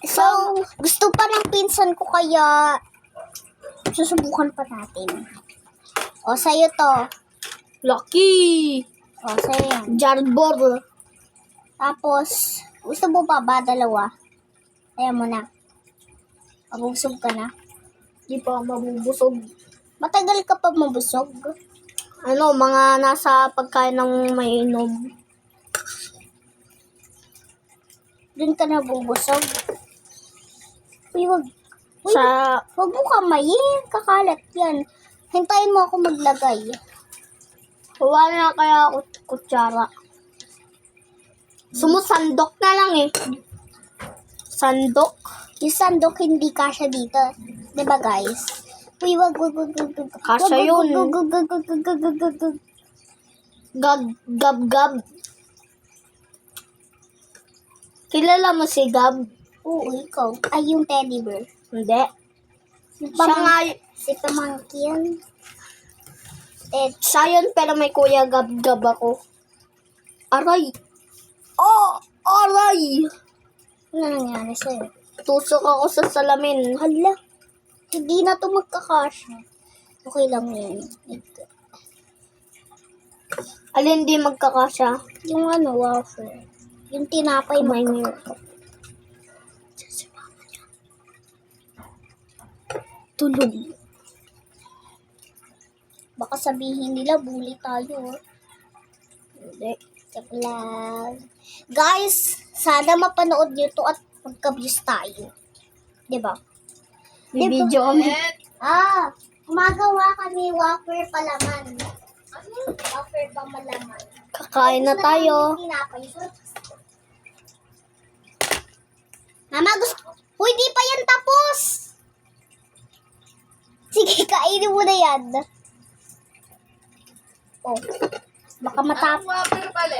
So, gusto pa ng pinsan ko kaya susubukan pa natin. O, sa'yo to. Lucky! O, sa'yo yan. Jarbor. Tapos, gusto mo pa ba dalawa? Ayan mo na. Mabusog ka na. Di pa mabubusog. Matagal ka pa mabusog. Ano, mga nasa pagkain ng may inom. Doon ka na bubusog. Uy, wag. Uy, Sa, wag mo kamayin. Kakalat yan. Hintayin mo ako maglagay. wala na kaya ako kutsara. Sumusandok na lang eh. Sandok? Yung sandok hindi kasya dito. Diba guys? Uy, wag. Kasya yun. Gab, gab, gab. Kilala mo si Gab? Oo, ikaw. Ay, yung teddy bear. Hindi. Si Siya nga, Si Pamangkin. siya yun pero may kuya Gab, Gab ako. Aray! Oh! Aray! Ano nangyari sa'yo? Tusok ako sa salamin. Hala. Hindi na to magkakasya. Okay lang yun. Alin di magkakasya? Yung wafer. Yung tinapay May magkakasya. tulog. Baka sabihin nila, bully tayo. Hindi. Joke lang. Guys, sana mapanood nyo to at magka-views tayo. Diba? Bibidyo kami. Gumagawa kami wafer palaman. Wafer pa malaman. Kakain na tayo. Mama, Uy, di pa yan tapos! Sige, kainin mo na yan. Oh. Baka matapos. Ang wafer pala.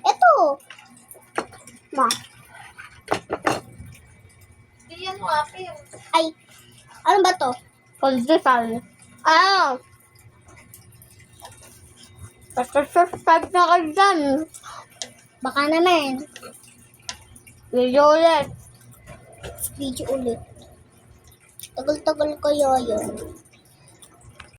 Eto. Ma. Hindi yan wafer. Ay. Ano ba to? Pagdasal. Ah! Subscribe na kayo dyan. Baka naman. Video ulit. Video ulit. Tagal-tagal kaya yun.